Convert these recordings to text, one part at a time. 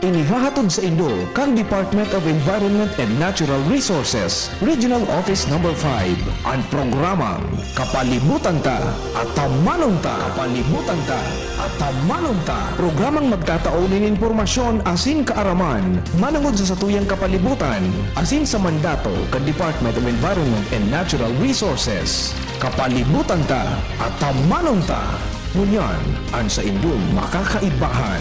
inihahatod sa Indo kang Department of Environment and Natural Resources, Regional Office Number 5, ang programang Kapalibutan Ta at Tamanon Ta. Kapalibutan Ta at Tamanon Ta. Programang magtataunin impormasyon asin kaaraman, manungod sa satuyang kapalibutan, asin sa mandato kang Department of Environment and Natural Resources. Kapalibutan Ta at Tamanon Ta. Ngunyan, ang sa Indong makakaibahan.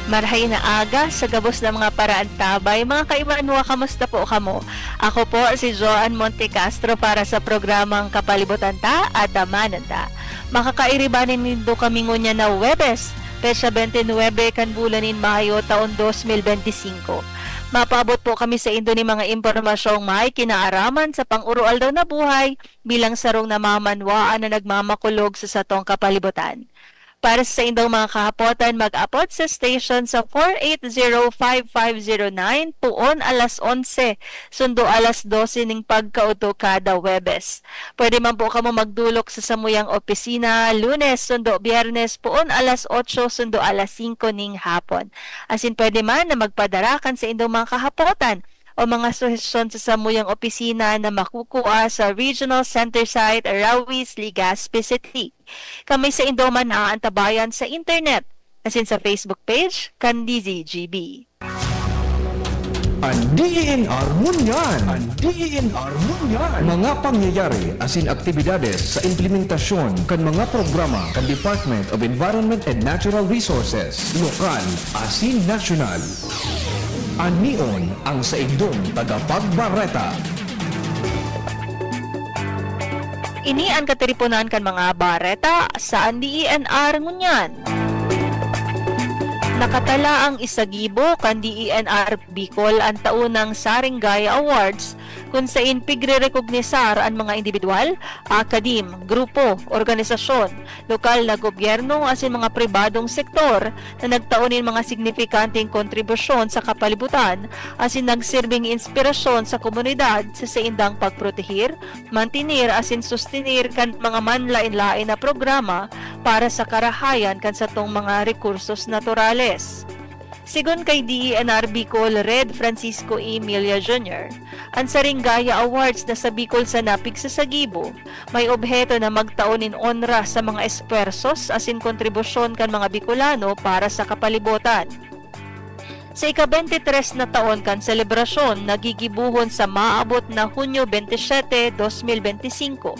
Marhay na aga sa gabos ng mga paraan tabay. Mga kaibanwa, kamusta po kamo? Ako po si Joan Monte Castro para sa programang Kapalibutan Ta at Tamanon Ta. Makakairibanin nindo kami ngunya na Webes, Pesya 29 kan bulanin Mayo taon 2025. Mapabot po kami sa Indo ni mga impormasyong may kinaaraman sa pang-urual daw na buhay bilang sarong namamanwaan na nagmamakulog sa satong kapalibutan. Para sa indong mga kahapotan, mag-apot sa station sa 4805509 puon alas 11, sundo alas 12 ning pagkauto kada Webes. Pwede man po kamo magdulok sa samuyang opisina Lunes, sundo Biyernes puon alas 8, sundo alas 5 ning hapon. Asin pwede man na magpadarakan sa indong mga kahapotan o mga suhesyon sa samuyang opisina na makukuha sa Regional Center Site, Rawis, Legazpi City. Kami sa Indoman naaantabayan sa internet, asin sa Facebook page, Candizi GB. Ang DENR Munyan! Ang DENR Munyan! Mga pangyayari asin aktibidades sa implementasyon kan mga programa kan Department of Environment and Natural Resources, lokal asin nasyonal. Anion ang sa Indong tagapagbareta. Ini ang katiripunan kan mga bareta sa DENR ngunyan. Nakatala ang isagibo kan DENR Bicol ang taunang Saringaya Awards kung saan pigre-rekognisar ang mga individual, akadim, grupo, organisasyon, lokal na gobyerno asin mga pribadong sektor na nagtaunin mga signifikanteng kontribusyon sa kapalibutan asin nagsirbing inspirasyon sa komunidad sa saindang pagprotehir, mantinir asin sustenir kan mga manlain-lain na programa para sa karahayan kan sa tong mga rekursos naturales. Sigon kay DENR Bicol Red Francisco Emilia Jr., ang Saringaya Awards na sa Bicol sa napig sa Sagibo, may obheto na magtaunin onra sa mga espersos asin kontribusyon kan mga Bicolano para sa kapalibutan. Sa ika-23 na taon kan selebrasyon, nagigibuhon sa maabot na Hunyo 27, 2025.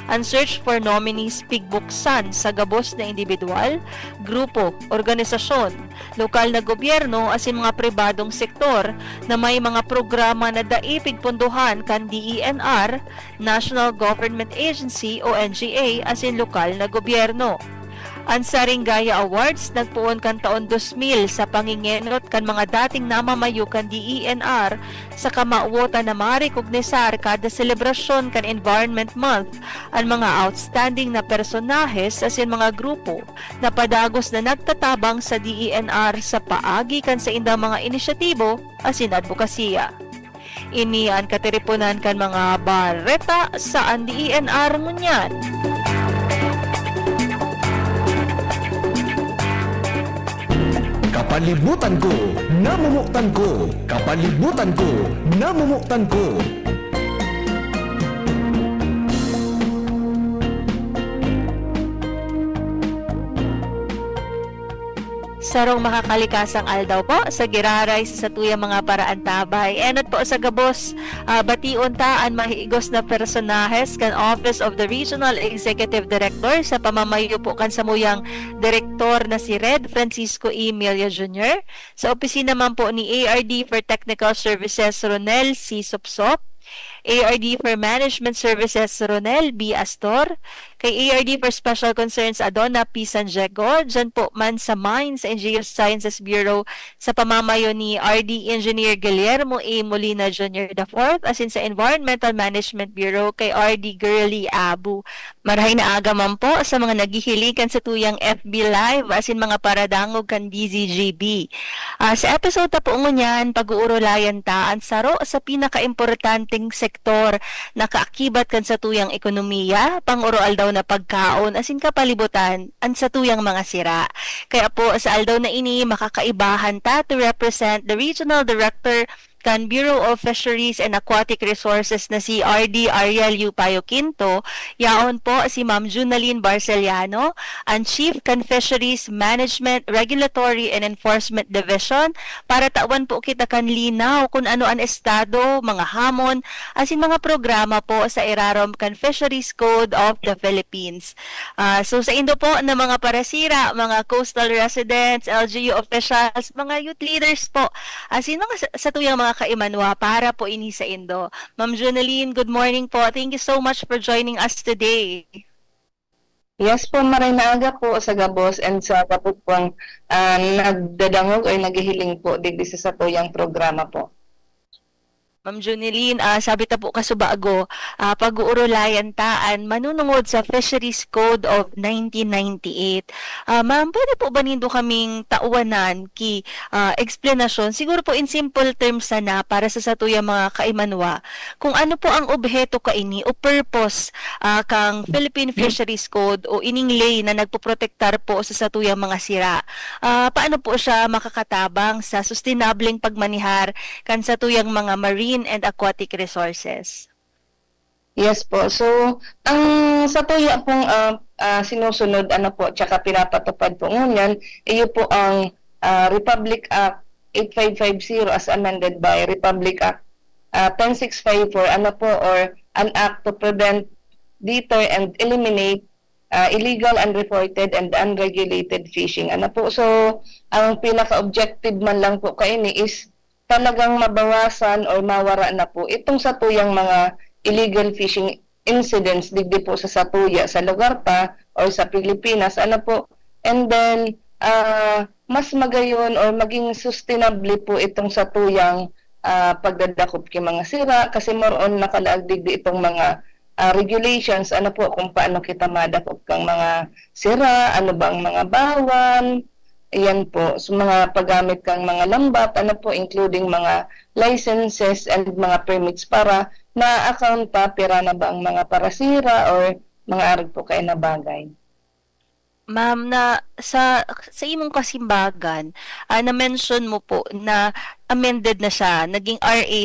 Ang search for nominees pigbuksan sa gabos na individual, grupo, organisasyon, lokal na gobyerno asin mga pribadong sektor na may mga programa na daipig punduhan kan DENR, National Government Agency o NGA asin lokal na gobyerno. Ang Saringaya Awards nagpuon kan taon 2000 sa pangingenot kan mga dating namamayo kan DENR sa kamauwota na marikognisar kada selebrasyon kan Environment Month ang mga outstanding na personahes asin mga grupo na padagos na nagtatabang sa DENR sa paagi kan sa indang mga inisyatibo asin advokasya. Ini ang katiripunan kan mga bareta sa ang DENR ngunyan. Kapalibutan ko, namumuktan ko. Kapalibutan ko, namumuktan ko. Sarong makakalikasang aldaw po sa giraray sa tuyang mga paraan tabay. Enot po sa gabos, bation ta ang mahigos na personahes kan Office of the Regional Executive Director sa pamamayo po kan samuyang direktor na si Red Francisco Emilia Jr. Sa opisina man po ni ARD for Technical Services Ronel C. Sopsop, ARD for Management Services Ronel B. Astor, kay ARD for Special Concerns Adona P. Sanjego, dyan po man sa Mines and Geosciences Bureau sa pamamayo ni RD Engineer Guillermo A. Molina Jr. IV, asin sa Environmental Management Bureau kay RD Girly Abu. Marahay na aga man po sa mga naghihilikan sa tuyang FB Live asin mga paradangog kan DZGB. Sa episode ta po ngunyan, pag-uurulayan ta ang saro sa pinakaimportanteng sektor sektor nakaakibat kan sa tuyang ekonomiya, panguroal daw na pagkaon, asin kapalibutan, an sa tuyang mga sira. Kaya po sa aldaw na ini, makakaibahan ta to represent the Regional Director kan Bureau of Fisheries and Aquatic Resources na si RD Ariel Yupayo Quinto, yaon po si Ma'am Junaline Barceliano, ang Chief kan Fisheries Management, Regulatory and Enforcement Division, para tawan po kita kan linaw kung ano ang estado, mga hamon, asin mga programa po sa irarom kan Fisheries Code of the Philippines. So sa indo po na mga parasira, mga coastal residents, LGU officials, mga youth leaders po, asin mga sa tuyang mga kaimanwa para po ini sa indo. Ma'am Junaline, good morning po. Thank you so much for joining us today. Yes po, maray na aga po sa gabos and sa kapupang nagdadangog o naghihiling po digdi sa tuyang programa po. Ma'am Junaline, sabi ta po kasubago, pag-uurulayan taan manunungod sa Fisheries Code of 1998. Ma'am, pwede po ba nindo kaming tauwanan ki explanation, siguro po in simple terms na para sa satuyang mga kaimanwa, kung ano po ang obheto kaini o purpose kang Philippine Fisheries Code o ining lay na nagpoprotektar po sa satuyang mga sira. Paano po siya makakatabang sa sustainableng pagmanihar kan satuyang mga marine and aquatic resources? Yes po. So, ang sa tuya pong sinusunod po, tsaka pinapatupad po ngunyan, iyo po ang Republic Act 8550 as amended by Republic Act 10654, or an act to prevent, deter, and eliminate illegal, unreported, and unregulated fishing. So, ang pinaka-objective man lang po kaini is talagang mabawasan o mawara na po itong satuyang mga illegal fishing incidents digdi po sa satuya sa lugar pa or sa Pilipinas, and then mas magayon or maging sustainable po itong satuyang pagdadakop kay mga sira, kasi more on nakalaag digdi itong mga regulations kung paano kita madakop kang mga sira, ano ba ang mga bawan. Ayan po, so mga paggamit kang mga lambat, including mga licenses and mga permits para na-account pa, pira na ba ang mga parasira or mga arag po kayo na bagay. Ma'am, na sa imong kasimbagan, na-mention mo po na amended na siya, naging RA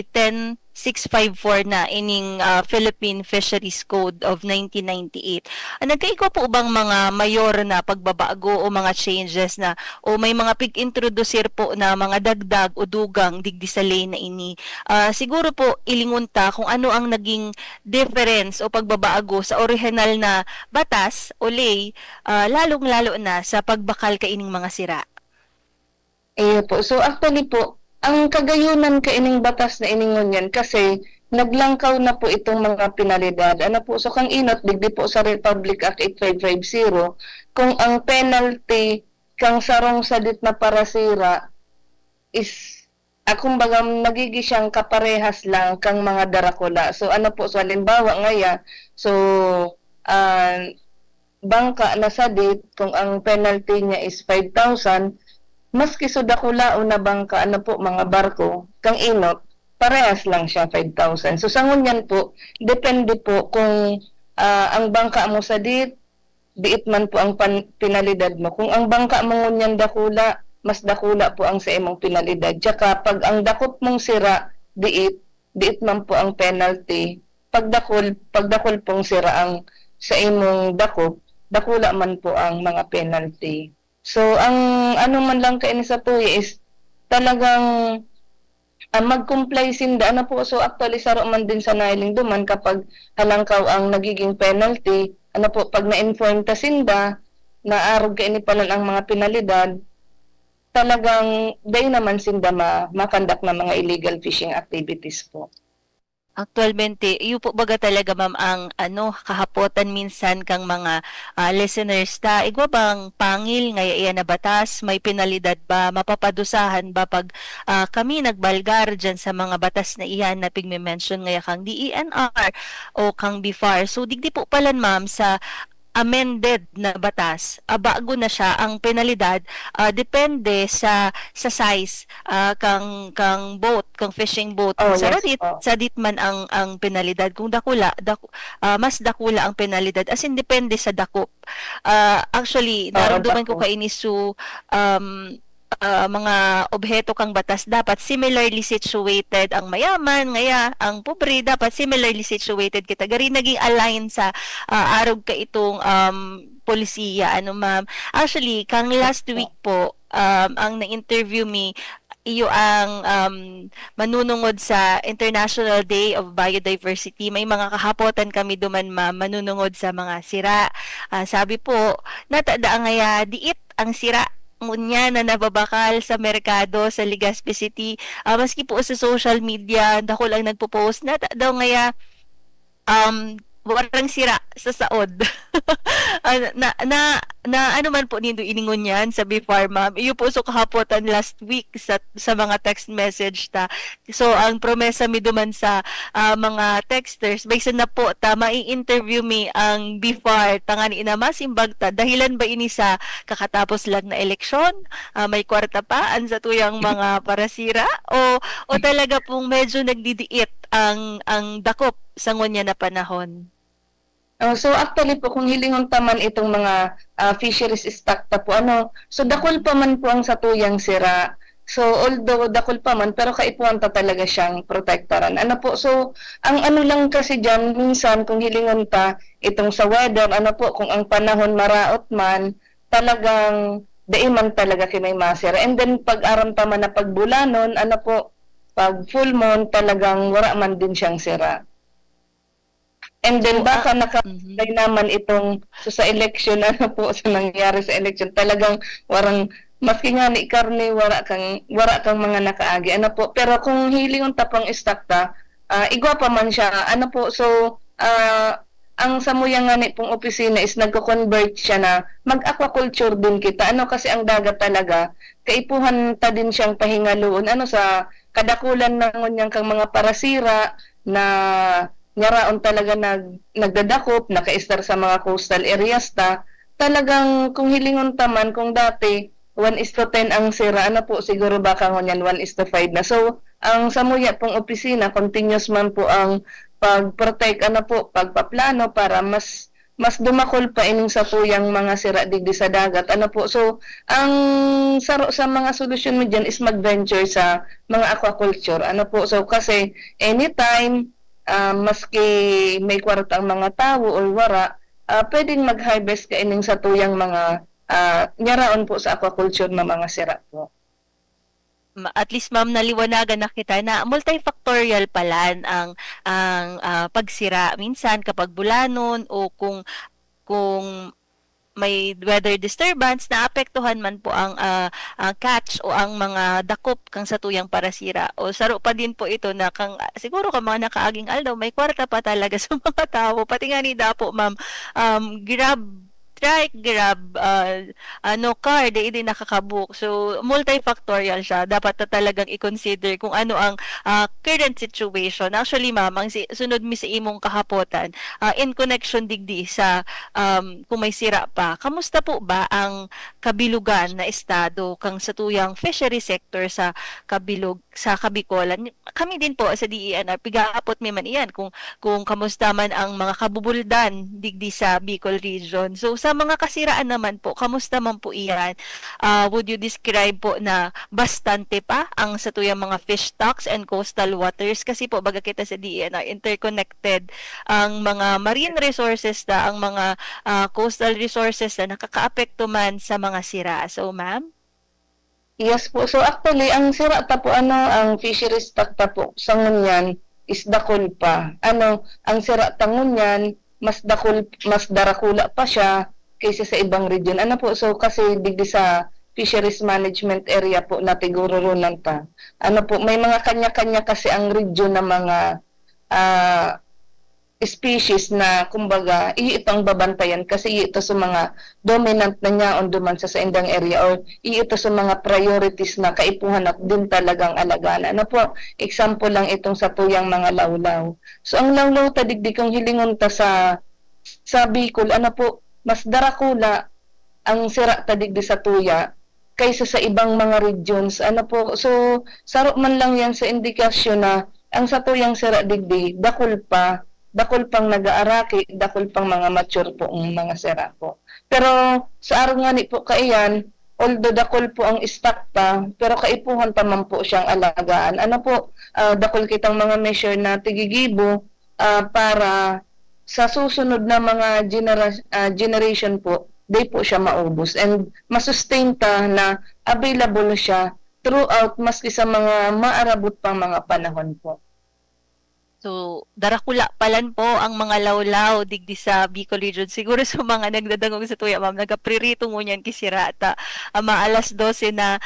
10654 na ining Philippine Fisheries Code of 1998. Nagkaigwa po bang mga mayor na pagbabago o mga changes na o may mga pig-introducer po na mga dagdag o dugang digdi sa lay na ini? Siguro po ilingunta kung ano ang naging difference o pagbabago sa original na batas o lay, lalong-lalo na sa pagbakal kaining mga sira. Po. So actually po, ang kagayunan kaining batas na iningon yan kasi naglangkaw na po itong mga penalidad. So kang inot, digdi po sa Republic Act 8550, kung ang penalty kang sarong sadit na parasira is kumbaga nagigi siyang kaparehas lang kang mga darakula. So so halimbawa ngaya, so bangka na sadit, kung ang penalty niya is 5,000, maski sudakula o na bangka, mga barko, kang inot, parehas lang siya 5,000. So sa ngunyan po, depende po kung ang bangka mo sadit, diit man po ang pinalidad mo. Kung ang bangka mo ngunyan dakula, mas dakula po ang sa imong pinalidad. Tsaka pag ang dakop mong sira, diit man po ang penalty. Pag dakol pong sira ang sa imong dakop, dakula man po ang mga penalty. So, ang man lang kaini sa tuya is talagang mag-comply sinda. So, actually, saro man din sa nailing duman kapag halangkaw ang nagiging penalty. Pag na-inform ta sinda, naarog kaini palan ang mga penalidad, talagang day naman sinda makandak na mga illegal fishing activities po. Actualmente, iyo po baga talaga ma'am ang kahapotan minsan kang mga listeners ta, igwa bang pangil nga iya na batas, may penalidad ba, mapapadusahan ba pag kami nagbalgar dyan sa mga batas na iyan na pigme-mention ngaya kang DENR o kang BIFAR. So digdi po palan ma'am sa amended na batas, bago na siya ang penalidad, depende sa size kang boat, kang fishing boat. Oh, Sa yes radit, po. sa ditman ang penalidad. Kung mas dakula ang penalidad, as in depende sa dakop. Actually, naramdaman ko dako. kainis mga obheto kang batas dapat similarly situated ang mayaman ngaya ang pobre dapat similarly situated kita gari naging align sa arog ka itong polisiya ma'am. Actually kang last week po ang na-interview me iyo ang manunungod sa International Day of Biodiversity. May mga kahapotan kami duman ma'am, manunungod sa mga sira. Sabi po, natada ngaya diit ang sira ngunya na nababakal sa merkado sa Legazpi City. Maski po sa social media, dako lang nagpo-post na daw ngaya warang sira sa saod. na ano man po nindo iningon yan sa BFAR ma'am. Iyo po so kahapotan last week sa mga text message ta. So ang promesa mi duman sa mga texters baysa na po ta mai-interview mi ang BFAR tangani ina masimbag ta dahilan ba ini sa kakatapos lang na eleksyon, may kwarta pa an sa tuyang mga parasira o talaga pong medyo nagdidiit ang dakop sa ngunya na panahon. So actually po kung hilingon taman itong mga fisheries stock ta po so dakol pa man po ang satuyang sira. So although dakol pa man pero kaipuan ta talaga siyang protektaran. Po so ang lang kasi diyan minsan kung hilingon ta itong sa weather po kung ang panahon maraot man talagang daiman talaga kay may masira. And then pag aram pa man na pagbulanon po pag full moon talagang wala man din siyang sira. And then baka nakalay naman itong sa election po sa nangyari sa election talagang warang maski nga ni karne wara kang mga nakaagi po pero kung hilingon ta pang stock ta igwa pa man siya po so ang samuyang nga ni pong opisina is nagko-convert siya na mag-aquaculture din kita kasi ang dagat talaga kaipuhan ta din siyang pahingaloon sa kadakulan ng unyang kang mga parasira na nyaraon talaga nagdadakop, naka-star sa mga coastal areas talagang kung hilingon taman, kung dati 1:10 ang sira, po, siguro baka ngunyan 1:5 na. So, ang samuya pong opisina, continuous man po ang pag-protect, po, pagpaplano para mas dumakol pa ining sa tuyang mga sira digdi sa dagat. Po, so, ang saro sa mga solusyon mo dyan is mag-venture sa mga aquaculture. Po, so, kasi anytime, maski may kwarta ang mga tao o wara, pwedeng mag-harvest ka ining sa tuyang mga nyaraon po sa aquaculture na mga sira po. At least ma'am naliwanagan na kita na multifactorial pala ang pagsira minsan kapag bulanon o kung may weather disturbance na apektuhan man po ang catch o ang mga dakop kang sa tuyang parasira o saro pa din po ito na siguro ka mga nakaaging aldaw may kwarta pa talaga sa mga tao pati nga ni dapo ma'am grab trike, grab, car, di nakakabook. So, multifactorial siya. Dapat na talagang i-consider kung ano ang current situation. Actually, ma'am, ang sunod mi sa imong kahapotan, in connection digdi sa kung may sira pa, kamusta po ba ang kabilugan na estado kang sa tuyang fishery sector sa Kabikolan? Kami din po sa DENR, pigaapot mi man iyan kung kamusta man ang mga kabubuldan digdi sa Bicol region. So, sa mga kasiraan naman po, kamusta man po iyan? Would you describe po na bastante pa ang sa tuyang mga fish stocks and coastal waters? Kasi po, baga kita sa DENR, interconnected ang mga marine resources ang mga coastal resources na nakakaapekto man sa mga sira. So, ma'am? Yes po. So, actually, ang sira po, ang fisheries stock po sa ngunyan is dakol pa. Ang sira tangunyan, mas darakula pa siya kaysa sa ibang region. Po, so kasi digdi sa fisheries management area po na tigururunan pa. Po, may mga kanya-kanya kasi ang region na mga species na kumbaga itong babantayan kasi ito sa mga dominant na niya on duman sa indang area or ito sa mga priorities na kaipuhan at din talagang alagaan. Po, example lang itong sa tuyang mga lawlaw. So ang lawlaw ta digdi kong hilingon ta sa Bicol, po, mas darakula ang sira tadigdi sa tuya kaysa sa ibang mga regions. Ano po, so saro man lang yan sa indikasyon na ang sa tuyang sira digdi, dakol pang nag-aaraki, dakol pang mga mature po ang mga sira po. Pero sa araw nga ni po kaiyan, although dakol po ang stock pa, pero kaipuhan pa man po siyang alagaan. Ano po, dakol kitang mga measure na tigigibo para sa susunod na mga generation po, di po siya maubos and masustain ta na available siya throughout maski sa mga maarabot pang mga panahon po. So, darakula palan po ang mga lawlaw digdi sa Bicol Region. Siguro sa mga nagdadangog sa tuya, ma'am, nagapririto mo niyan kisira ata. Maalas 12 na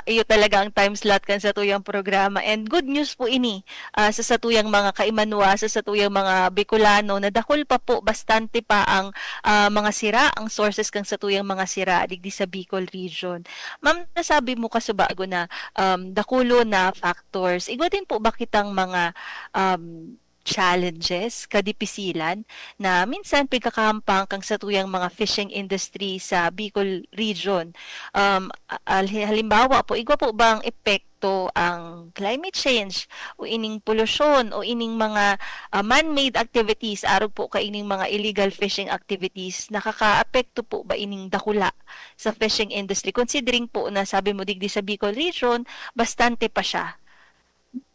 iyo talaga ang time slot kan sa tuyang programa. And good news po ini sa satuyang mga kaimanwa, sa satuyang mga Bicolano, na dakol pa po bastante pa ang mga sira, ang sources kang satuyang mga sira digdi sa Bicol Region. Ma'am, nasabi mo kasubago na dakulo na factors. Igwatin po ba kitang mga challenges, kadipisilan na minsan pagkakahampang kang sa tuyang mga fishing industry sa Bicol Region. Halimbawa po, igwa po bang epekto ang climate change o ining polusyon o ining mga man-made activities, araw po ka ining mga illegal fishing activities, nakaka-apekto po ba ining dakula sa fishing industry? Considering po na sabi mo digdi sa Bicol Region, bastante pa siya.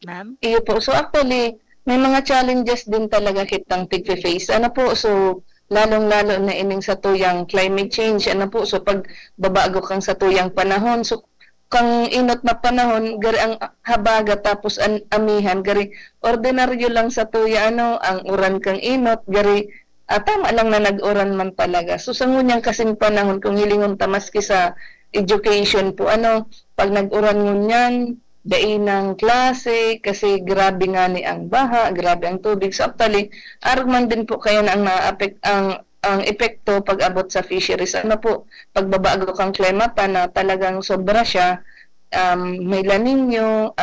Ma'am? Iyo po. So actually, may mga challenges din talaga kitang tig-face. Ano po, so lalong-lalo na ining sa tuyang climate change. Ano po, so pag babago kang sa tuyang panahon, so kang inot na panahon, gari ang habaga tapos amihan, gari ordinaryo lang sa tuya, ano, ang uran kang inot, gari tama lang na nag-uran man talaga. So sa ngunyang kasing panahon, kung hilingon tamaski sa education po, ano, pag nag-uran ngunyan, dain ng klase kasi grabe nga ni ang baha, grabe ang tubig. So actually, arog man din po kaya na ang na-affect ang epekto pag abot sa fisheries. Ano po, pagbabago kang klimata na talagang sobra siya, may La Nina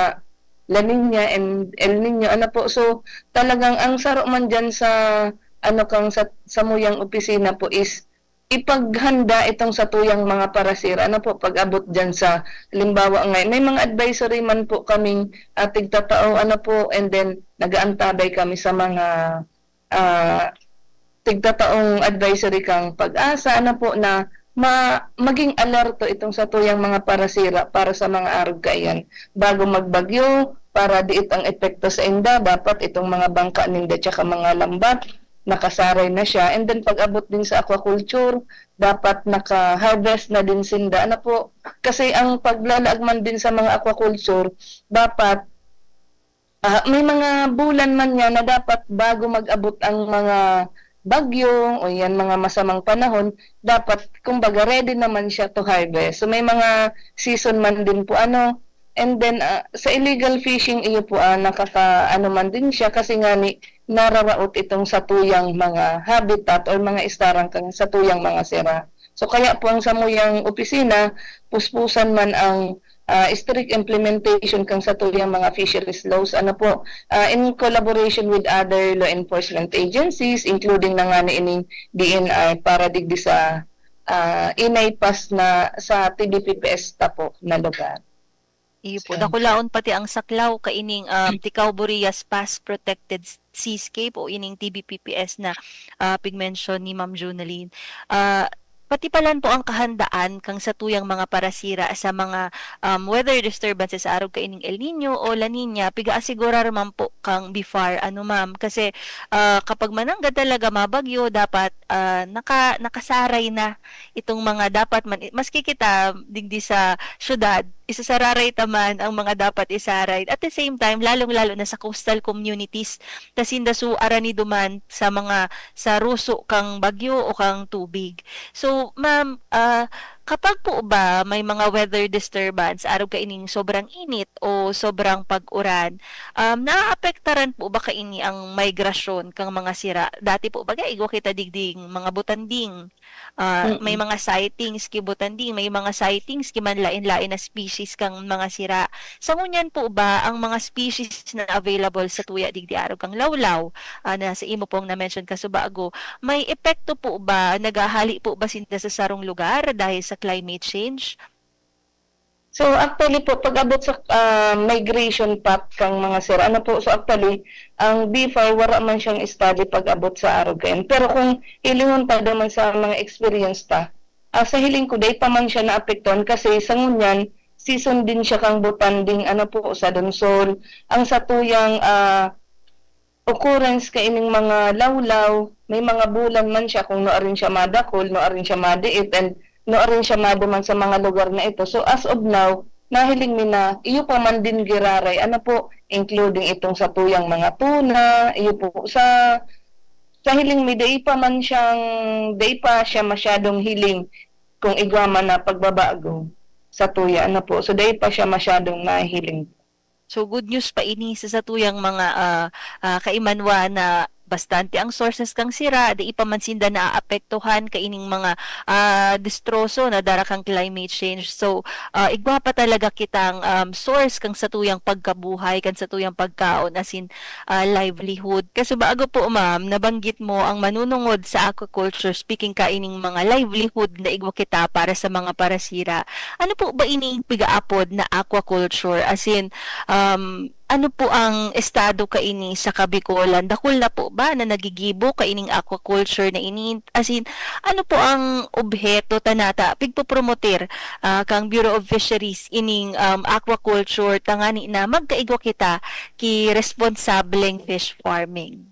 and El Nino, ano po. So talagang ang saro man dyan sa ano kang sa muyang opisina po is ipaghanda itong sa tuyang mga parasira. Ano po, pag-abot dyan sa, halimbawa ngayon, may mga advisory man po kaming tigtatao, ano po, and then nagaantabay kami sa mga tigtataong advisory kang pag-asa, ano po, na maging alerto itong sa tuyang mga parasira para sa mga arog kayan. Bago magbagyo, para diit ang epekto sa inda, dapat itong mga bangka ninda tsaka mga lambat, nakasaray na siya. And then pag-abot din sa aquaculture, dapat naka-harvest na din sinda. Ano po? Kasi ang paglalaagman din sa mga aquaculture, dapat may mga bulan man yan na dapat bago mag-abot ang mga bagyo o yan mga masamang panahon, dapat kumbaga ready naman siya to harvest. So may mga season man din po ano. And then sa illegal fishing iyo po nakaka-ano man din siya kasi nga ni nararaot itong sa tuyang mga habitat or mga istarang sa tuyang mga sira. So kaya po ang samuyang opisina, puspusan man ang strict implementation kang sa tuyang mga fisheries laws, ano po, in collaboration with other law enforcement agencies, including na nga ni ining DNR para digdi sa inaypas na sa TDPPS po na lugar. Iyo po, dakulaon pati ang saklaw kaining Tikaw Boreas Past Protected Seascape o ining TBPPS na pigmention ni Ma'am Junaline. Pati palan po ang kahandaan kang sa tuyang mga parasira sa mga weather disturbances sa araw kaining El Nino o La Nina, piga-asigurar man po kang before, ano ma'am, kasi kapag manangga talaga mabagyo, dapat nakasaray na itong mga dapat man, maski kita digdi sa syudad, isasararay taman ang mga dapat isaray. At the same time, lalong-lalo na sa coastal communities, tasinda su arani duman sa mga sa ruso kang bagyo o kang tubig. So, ma'am, Kapag po ba may mga weather disturbance, araw kaining sobrang init o sobrang pag-uran, naaapektaran po ba kaini ang migrasyon kang mga sira? Dati po ba igwa kita digding mga butanding, may Mm. mga sightings ki butanding, may mga sightings ki manlain-lain na species kang mga sira. Sa ngunyan po ba ang mga species na available sa tuya digdi araw kang lawlaw, na sa imo pong na-mention kasubago, may epekto po ba, naghahali po ba sinda sa sarong lugar dahil sa climate change? So actually po pag-abot sa migration path kang mga sir, ano po, so actually ang B5 wala man siyang study pag-abot sa araw kayan. Pero kung hilingon pa naman sa mga experience ta, sa hiling ko day pa man siya naapektuhan kasi sa ngunyan season din siya kang butanding ano po sa Donsol. Ang satuyang occurrence kaining mga lawlaw, may mga bulan man siya kung noorin siya madakol, noorin siya madiit, and noorin siya maduman sa mga lugar na ito. So as of now, nahiling mi na iyo pa man din giraray, ano po, including itong sa tuyang mga tuna, iyo po sa hiling mi, day pa man siyang, day pa siya masyadong hiling kung igwa man na pagbabago sa tuya, ano po. So day pa siya masyadong nahiling. So good news pa ini sa satuyang mga kaimanwa na bastante ang sources kang sira, di ipamansinda na aapektuhan kaining mga distroso na dara kang climate change. So igwa pa talaga kitang source kang satuyang pagkabuhay, kan satuyang pagkaon as in livelihood. Kasi bago po ma'am, nabanggit mo ang manunungod sa aquaculture, speaking kaining mga livelihood na igwa kita para sa mga parasira. Ano po ba ining pigaapod na aquaculture? As in, ano po ang estado kaini sa Kabikulan? Dakul na po ba na nagigibo kaining aquaculture na ini? As in, ano po ang obheto tanata pigpopromoter kang Bureau of Fisheries ining aquaculture tangani na magkaigwa kita ki responsableng fish farming?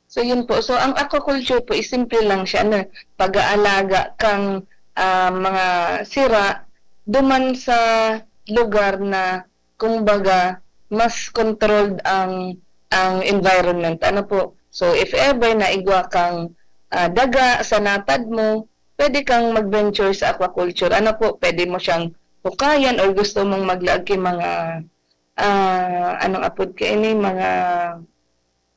So yun po. So ang aquaculture po is simple lang siya, ano, pag-aalaga kang mga sira duman sa lugar na kumbaga mas controlled ang environment. Ano po? So if ever na igwa kang daga sa natad mo, pwede kang mag-venture sa aquaculture. Ano po? Pwede mo siyang hukayan or gusto mong maglaag kay mga anong apod ka ini, mga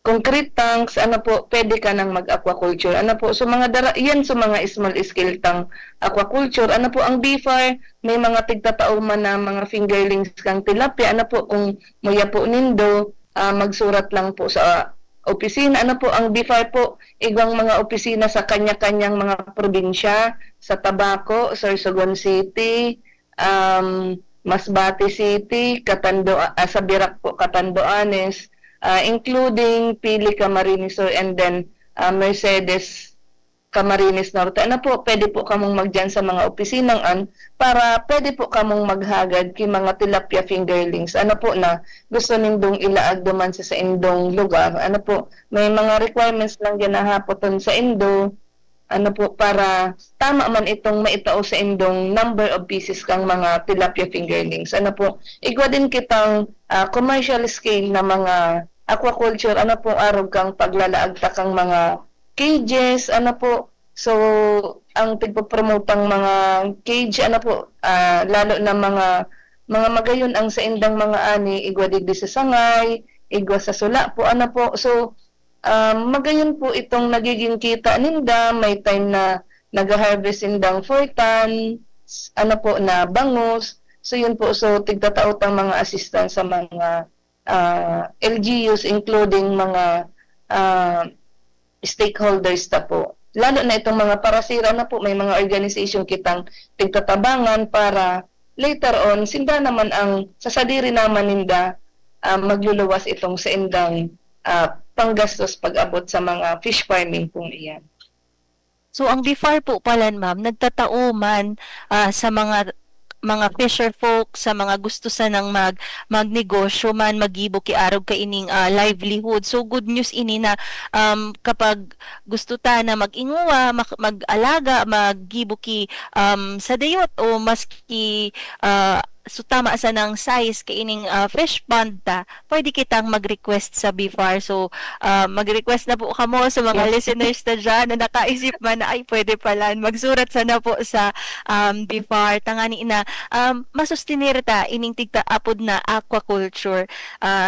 concrete tanks, ano po, pwede ka nang mag-aquaculture. Ano po, so yan sa mga small scale tang aquaculture. Ano po, ang BFAR, may mga tigtatauman na mga fingerlings kang tilapia. Ano po, kung maya po nindo, magsurat lang po sa opisina. Ano po, ang BFAR po, igwang mga opisina sa kanya-kanyang mga probinsya, sa Tabaco, Sorsogon City, Masbate City, sa Birac po, Catanduanes, including Pili Camarines Sur and then Mercedes Camarines Norte. Ano po, pwede po kamong magdyan sa mga opisinang para pwede po kamong maghagad kay mga tilapia fingerlings. Ano po na gusto nindong ilaag duman sa indong lugar. Ano po, may mga requirements lang dyan na hapoton sa indo. Ano po, para tama man itong maitao sa indong number of pieces kang mga tilapia fingerlings. Ano po, igwa din kitang commercial scale na mga aquaculture, ano po, araw kang paglalaag ta kang mga cages, ano po. So, ang tigpo-promotang mga cage, ano po, lalo na mga magayon ang sa indang mga ani, igwa digdi sa sangay, igwa sa sula po, ano po. So, magayon po itong nagiging kita ninda, may time na nag-harvest indang fortan, ano po, na bangus. So, yun po, so tigtataot ang mga assistant sa mga LGUs, including mga stakeholders na po. Lalo na itong mga parasira na po, may mga organization kitang tigtatabangan para later on, sinda naman ang sasadiri naman ninda magluluwas itong sa indang panggastos pag-abot sa mga fish farming pong iyan. So ang BFAR po pala ma'am, nagtatauman sa mga fisher folk, sa mga gusto sanang magnegosyo man, magibo ki arog ka ining livelihood. So good news ini na kapag gusto ta na mag-inguwa, mag-alaga, magibo ki sa dayot o maski so tama sa ng size kaining fish pond ta, pwede kitang mag-request sa BFAR. So mag-request na po kamo sa mga Yes. listeners na dyan na nakaisip man na ay pwede pala magsurat sana po sa BFAR tangani na masustinir ta ining tigta apod na aquaculture.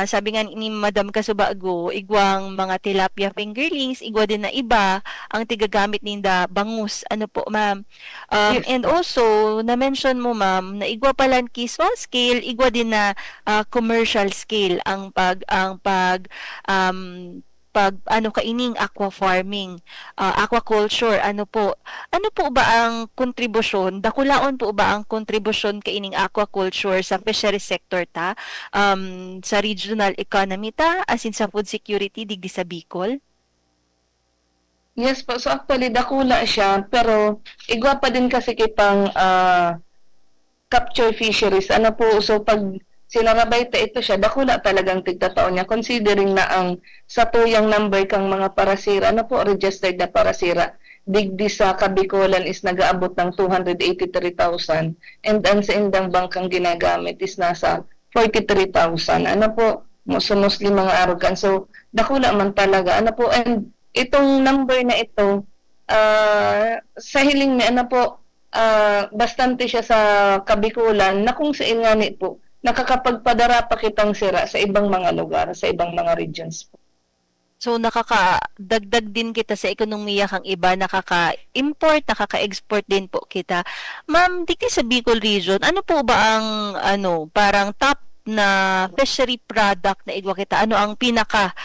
Sabi nga ni Madam Kasubago, igwang mga tilapia fingerlings, igwa din na iba ang tigagamit ninda bangus. Ano po, ma'am? Yes. And also, na-mention mo, ma'am, na igwa palan ki small scale, igwa din na commercial scale ang pag ano kaining aqua farming, aquaculture. Ano po ba ang kontribusyon, dakulaon po ba ang kontribusyon kaining aquaculture sa fishery sector ta, sa regional economy ta, as in sa food security digdi sa Bicol? Yes po. So actually, dakula siya, pero igwa pa din kasi kitang capture fisheries. Ano po, so pag sinarabay ta ito siya, dakula talagang tigtataon niya, considering na ang sa tuyang number kang mga parasira, ano po, registered na parasira, digdi sa Kabicolan is nag-aabot ng 283,000, and ang sa indang bangkang ginagamit is nasa 43,000. Ano po, mostly mga arrogant. So, dakula man talaga. Ano po, and itong number na ito, sa hiling ni ano po, bastante siya sa Kabikulan na kung saan nga ni po, nakakapagpadara pa kitang sira sa ibang mga lugar, sa ibang mga regions po. So nakakadagdag din kita sa ekonomiya kang iba, nakaka-import, nakaka-export din po kita. Ma'am, dito sa Bicol region, ano po ba ang parang top na fishery product na igwa kita? Ano ang pinaka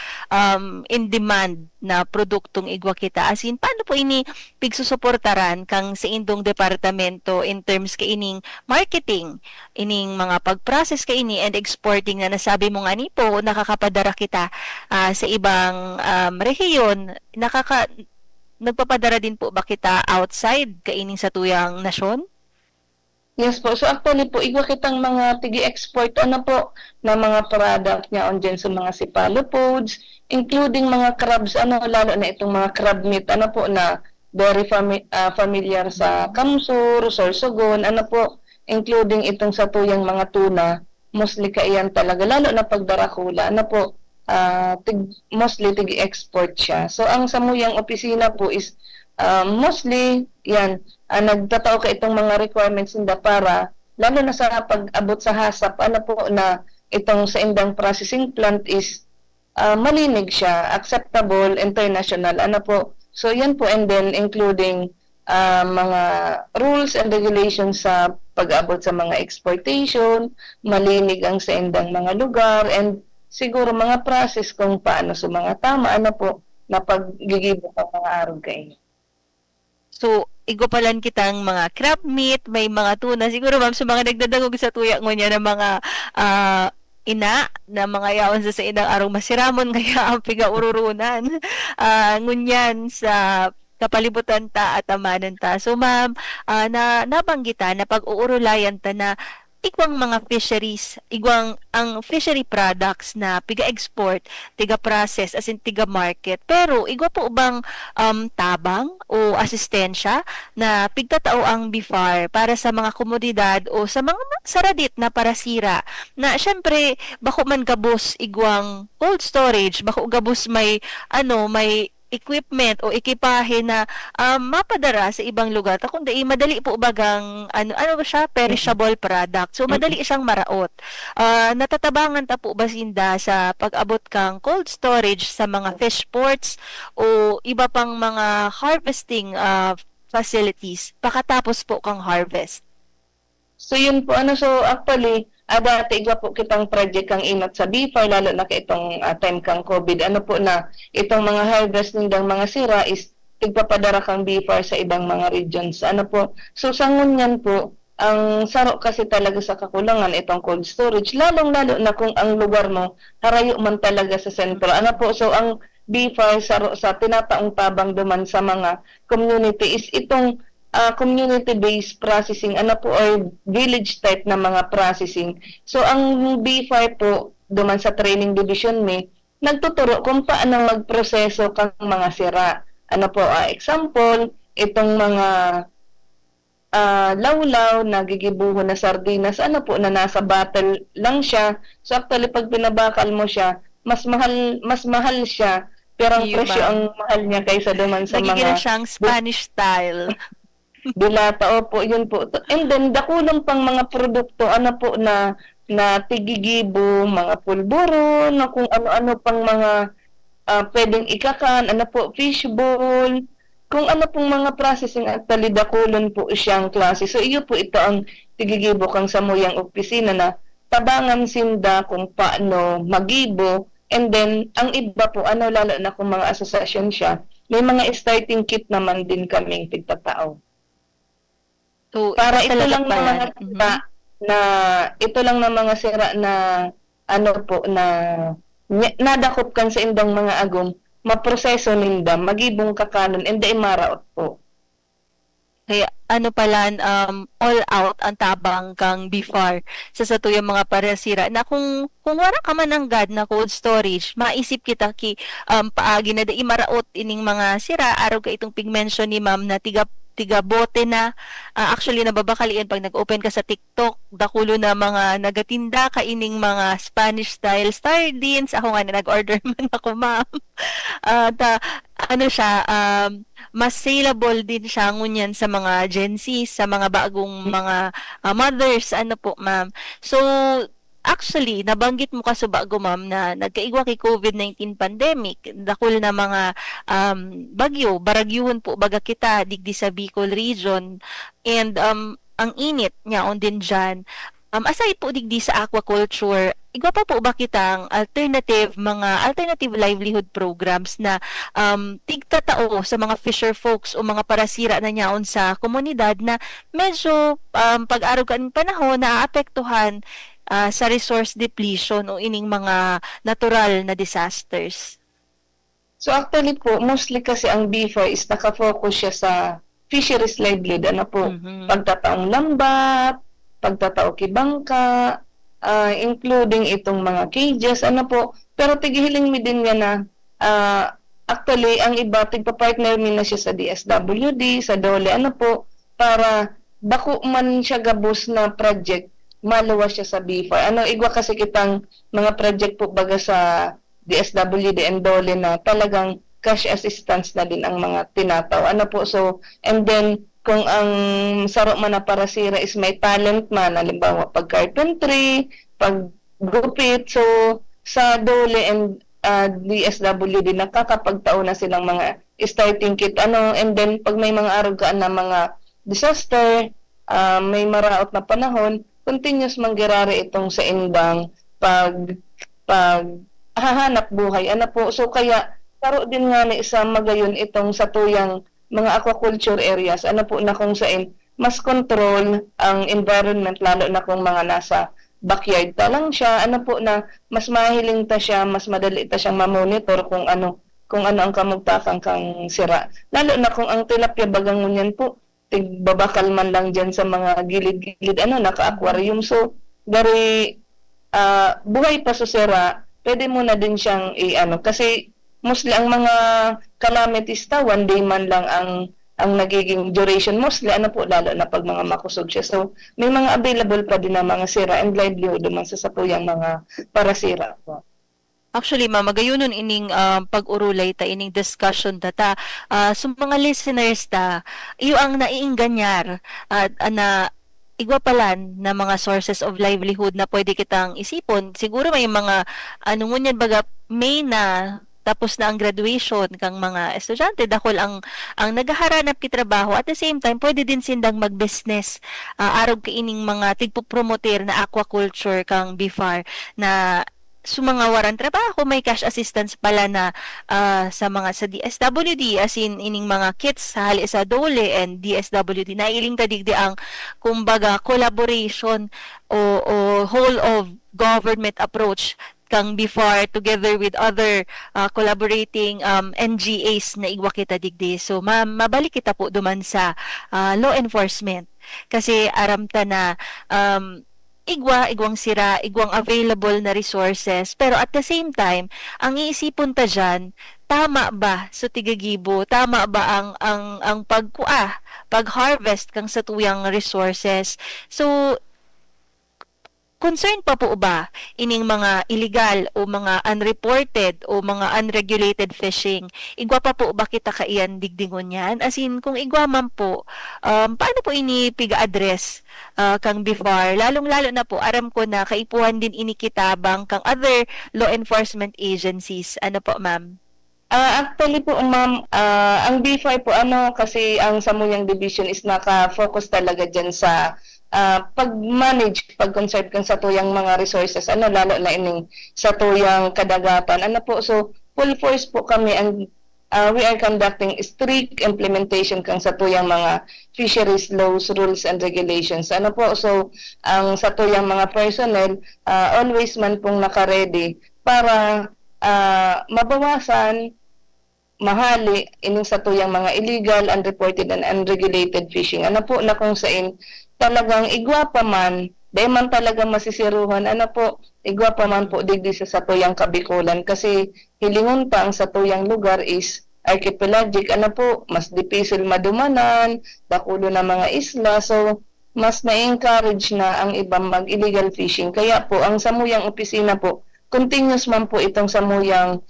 in demand na produktong igwa kita? As in, paano po ini pigsusuportaran kang sa indong departamento in terms ka ining marketing, ining mga pag-process ka ini and exporting na nasabi mo nga ni po, nakakapadara kita sa ibang rehiyon, nagpapadara din po ba kita outside kaining sa tuyang nasyon? Yes po. So actually po, igwa kitang mga tigi-export po na mga product niya on dyan sa mga cephalopods, including mga crabs, lalo na itong mga crab meat, po na very familiar sa Kamsur, Sorsogon, po, including itong sa tuyang mga tuna, mostly kaiyan talaga, lalo na pag Barracuda, po, mostly tigi-export siya. So ang samuyang opisina po is mostly yan, nagtatao ka itong mga requirements nila para lalo na sa pag-abot sa hasap, po na itong sa indang processing plant is malinig siya, acceptable, international, po. So yan po, and then including mga rules and regulations sa pag-abot sa mga exportation, malinig ang sa indang mga lugar, and siguro mga process kung paano sa mga tama, po, na paggigibo ng mga araw kayo. So, igupalan kitang mga crab meat, may mga tuna. Siguro, ma'am, sa mga nagdadagog sa tuya ngunya ng mga ina, na mga yaon sa inang arong masiramon, kaya ang piga-ururunan. Ngunyan sa kapalibutan ta at amanan ta. So, ma'am, nabanggitan na pag-uurulayan ta na igwang mga fisheries, igwang ang fishery products na piga-export, tiga-process, as in tiga-market. Pero igwa po bang tabang o asistensya na pigtatao ang BIFAR para sa mga komodidad o sa mga saradit na parasira na syempre bako man gabos igwang cold storage, bako gabos may equipment o ekipahe na mapadara sa ibang lugar. Kundi madali po bagang ba siya, perishable product. So madali siyang maraot. Natatabangan ta po ba sinda sa pag-abot kang cold storage sa mga fish ports o iba pang mga harvesting facilities pakatapos po kang harvest? So yun po, so actually, dati igwa po kitang project kang inot sa BIFAR, lalo na itong time kang COVID, po na itong mga harvest nindang mga sira is tigpapadara kang BIFAR sa ibang mga regions. Po, so sa ngunyan po, ang saro kasi talaga sa kakulangan itong cold storage, lalong-lalo na kung ang lugar mo harayo man talaga sa sentro. Po, so ang BIFAR sa tinataong tabang duman sa mga community is itong community-based processing, po, or village type na mga processing. So, ang BIFAR po, duman sa training division may, nagtuturo kung paano magproseso kang mga sira. Po, example, itong mga lawlaw, nagigibuho na sardinas, ano po, na nasa bottle lang siya. So actually, pag binabakal mo siya, mas mahal siya. Pero ang Iyo, presyo ma'am. ang mahal niya kaysa naman sa Nagiging na mga siyang Spanish style. dilata. Opo, yun po. And then, dakulang pang mga produkto, ano po, na tigigibo, mga pulburo, na kung ano-ano pang mga pwedeng ikakan, ano po, fishball, kung ano pong mga processing at talidakulon po siyang klase. So, iyo po ito ang tigigibo kang sa muyang opisina na tabangan sinda kung paano magibo. And then, ang iba po, ano, lalo na kung mga asosasyon siya, may mga starting kit naman din kaming tigtatao. So, Para isa ito talaga lang na pala. mga sira na ito lang na mga sira na ano po na nadakop kan sa indang mga agom maproseso ninda magibong kakanon and di maraot po. Kaya ano pala, all out ang tabang kang BIFAR sa satuyang mga parasira na kung wala ka man ang God na cold storage, maisip kita paagi na da imaraot ining mga sira araw ka itong pigmension ni ma'am na tiga bote na actually nababakalian pag nag-open ka sa TikTok dakulo na mga nagatinda ka ining mga Spanish style sardines ako nga na nag-order man ako ma'am at ano siya mas saleable din siya ngunyan sa mga Gen Z, sa mga bagong mga mothers ano po ma'am. So actually, nabanggit mo ka sa bago ma'am na nagkaigwa kay COVID-19 pandemic, dakol na mga bagyo, baragyuhon po baga kita digdi sa Bicol region and ang init niya on din dyan. Aside po digdi sa aquaculture, igwa pa po ba kitang mga alternative livelihood programs na tigtatao sa mga fisher folks o mga parasira na niyaon sa komunidad na medyo pag-araw ka ng panahon naaapektuhan sa resource depletion o ining mga natural na disasters? So actually po, mostly kasi ang BIFA is nakafocus siya sa fisheries livelihood, ano po, pagtataong lambat, pagtatao kibangka, including itong mga cages, ano po, pero tigihiling mi din niya na actually, ang iba, tigpa-partner mi na siya sa DSWD, sa DOLE, ano po, para dako man siya gabos na project, maluwas siya sa BIFA. Ano, igwa kasi kitang mga project po baga sa DSWD and DOLE na talagang cash assistance na din ang mga tinataw. Ano po, so, and then, kung ang saro man na parasira is may talent man, halimbawa pag carpentry, pag gupit, so, sa DOLE and DSWD, nakakapagtao na silang mga starting kit, ano, and then, pag may mga arugaan na mga disaster, may maraot na panahon, continuous manggirari itong sa indang pag hahanap buhay. Ano po? So kaya karo din nga ni sa magayon itong sa tuyang mga aquaculture areas. Ano po na kung saan mas control ang environment lalo na kung mga nasa backyard ta lang siya. Ano po na mas mahiling ta siya, mas madali ta siyang ma-monitor kung ano ang kamugtakang kang sira. Lalo na kung ang tilapia bagang ngunyan po tigbabakal man lang dyan sa mga gilid-gilid, naka-aquarium. So, dari buhay pa sa sira, pwede mo na din siyang kasi mostly ang mga calamities one day man lang ang nagiging duration mostly, lalo na pag mga makusog siya. So, may mga available pa din na mga sira and livelihood naman sa sapuyang mga parasira po. Actually, ma'am, magayunon ining pag-urulay ta, ining discussion ta. So mga listeners ta, iyo ang naiingganyar at na igwa palan na mga sources of livelihood na pwede kitang isipon. Siguro may mga ngunyan baga may na tapos na ang graduation kang mga estudyante dahil ang nagaharanap ki trabaho at the same time pwede din sindang mag-business arog kaining mga tigpo-promoter na aquaculture kang BIFAR na mga waran trabaho may cash assistance pala na sa DSWD as in ining mga kits sa hali sa DOLE and DSWD na iling tadigdi ang kumbaga collaboration o whole of government approach kang BIFAR together with other collaborating NGAs na igwa kita digdi. So mabalik kita po duman sa law enforcement kasi aramta na igwang sira, igwang available na resources, pero at the same time, ang iisipon ta dyan, tama ba so tigagibo, tama ba ang pag-harvest kang sa tuyang resources. So concern pa po ba ining mga illegal o mga unreported o mga unregulated fishing? Igwa pa po ba kita kaiyan digdingon yan? As in, kung igwa man po, paano po ini piga-address kang BIFAR? Lalong-lalo na po, aram ko na kaipuhan din inikitabang kang other law enforcement agencies. Ano po, ma'am? Actually po, ma'am, ang BIFAR po, kasi ang Samuyang Division is naka-focus talaga dyan sa pag-manage, pag-conserve kang sa tuyang mga resources, lalo na ining sa tuyang kadagatan. So, full force po kami, and we are conducting strict implementation kang sa tuyang mga fisheries laws, rules, and regulations. So, ang sa tuyang mga personnel, always man pong naka-ready para mabawasan, mahali ining sa tuyang mga illegal, unreported, and unregulated fishing. Na kung saan talagang igwa pa man, dahil man talagang masisiruhan, igwa pa man po digdi sa tuyang kabikulan, kasi hilingon pa ang sa tuyang lugar is archipelagic, mas dipisil madumanan, dakulo na mga isla, so mas na-encourage na ang ibang mag-illegal fishing. Kaya po, ang Samuyang Opisina po, continuous man po itong Samuyang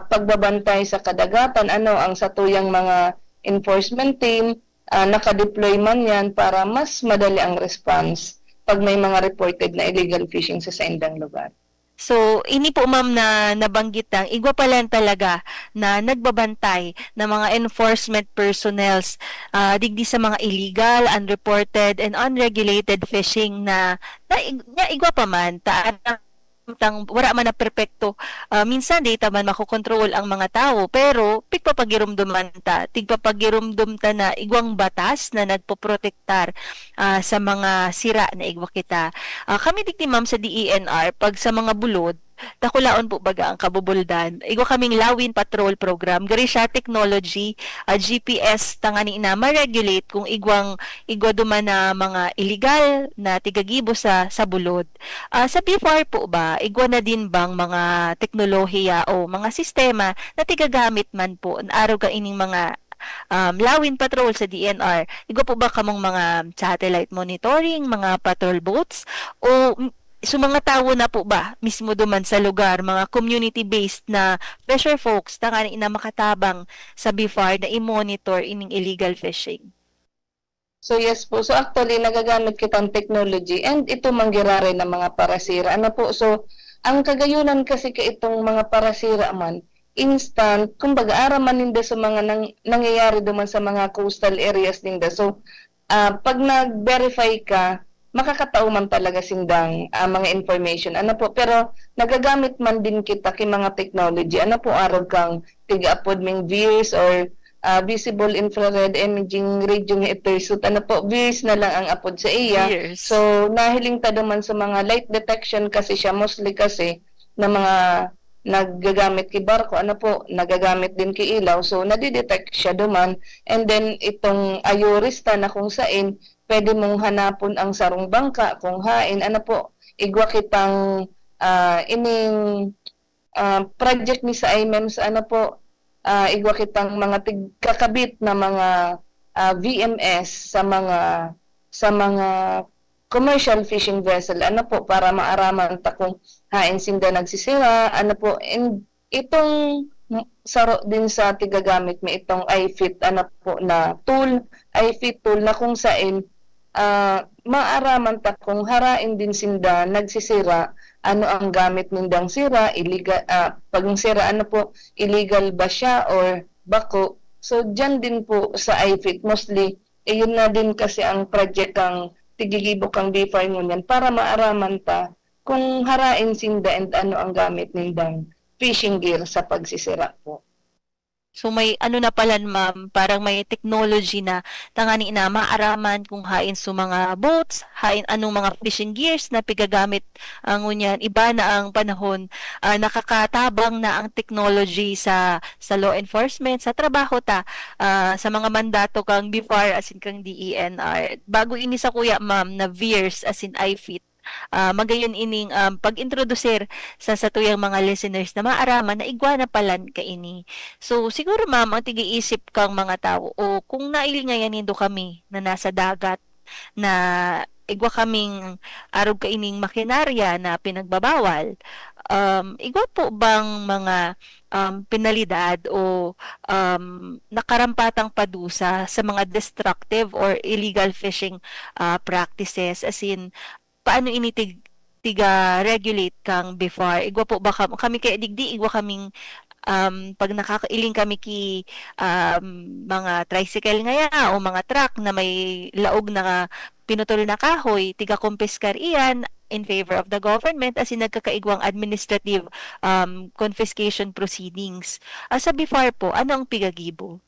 pagbabantay sa kadagatan, ang sa tuyang mga enforcement team, naka-deploy man yan para mas madali ang response pag may mga reported na illegal fishing sa saindang lugar. So, ini po ma'am na nabanggit ang igwa pa lang talaga na nagbabantay ng mga enforcement personnels digdi sa mga illegal, unreported, and unregulated fishing na igwa pa man wala man na perpekto. Minsan data man makokontrol ang mga tao, pero tigpapagirumduman ta na igwang batas na nagpoprotektar sa mga sira na igwa kita. Kami digdi ma'am sa DENR, pag sa mga bulod, takulaon po baga ang kabubuldan. Igwa kaming Lawin Patrol Program, gari siya technology, GPS tangani na ma-regulate kung igwa duman na mga illegal na tigagibo sa bulod. Sa BIFAR po ba, igwa na din bang mga teknolohiya o mga sistema na tigagamit man po araw ka ining mga Lawin Patrol sa DNR? Igwa po ba kamong mga satellite monitoring, mga patrol boats, o so mga tao na po ba mismo duman sa lugar, mga community-based na fisher folks na makatabang sa BIFAR na i-monitor ining illegal fishing? So yes po, so actually nagagamit kitang technology, and ito manggirare ng mga parasira. So ang kagayunan kasi ka itong mga parasira man, instant, kumbaga araman ninda sa mga nangyayari duman sa mga coastal areas ninda. So pag nag-verify ka, makakatao man talaga sindang mga information. Pero nagagamit man din kita mga technology. Araw kang tiga-apod ming VIRS or visible infrared imaging radio meter. So VIRS na lang ang apod sa iya. Years. So nahiling ta naman sa mga light detection kasi siya, mostly kasi na mga nagagamit ki barko, nagagamit din ki ilaw. So nadidetect siya duman, and then itong ayurista na kung saan pwede mong hanapon ang sarong bangka kung hain, igwa kitang ining project ni sa IMEMS, igwa kitang mga kakabit na mga VMS sa mga commercial fishing vessel, para maaraman ta kung hain sinda nagsisira, and itong saro din sa tigagamit may itong iFit na tool, iFit tool na kung saan maaraman ta kung harain din sinda nagsisira, ang gamit nindang sira, illegal, pag sira illegal ba siya or bako. So dyan din po sa iFit mostly, yun na din kasi ang project ang tigigibok ang BIFAR ngunyan para maaraman ta kung harain sinda and ang gamit nindang fishing gear sa pagsisira po. So may na pala ma'am, parang may technology na tangani na maaraman kung hain sa mga boats, hain anong mga fishing gears na pigagamit ang unyan. Iba na ang panahon, nakakatabang na ang technology sa law enforcement, sa trabaho sa mga mandato kang BIFAR as in kang DENR. Bago ini sa kuya ma'am na VIRS as in iFit, magayon ining pag-introducer sa satuyang mga listeners na maaraman na iguana palan ka ini. So siguro ma'am ang tigiisip kang mga tao o kung nailingayan nindo kami na nasa dagat na igwa kaming arog ka ining makinarya na pinagbabawal, igwa po bang mga penalidad o nakarampatang padusa sa mga destructive or illegal fishing practices, as in paano initig tiga regulate kang before igwa po ba kami kay digdi igwa kaming pag nakakailing kami mga tricycle ngaya o mga truck na may laog na pinutol na kahoy, tiga kumpiskar iyan in favor of the government as in nagkakaigwang administrative confiscation proceedings. Sa before po, ano ang pigagibo?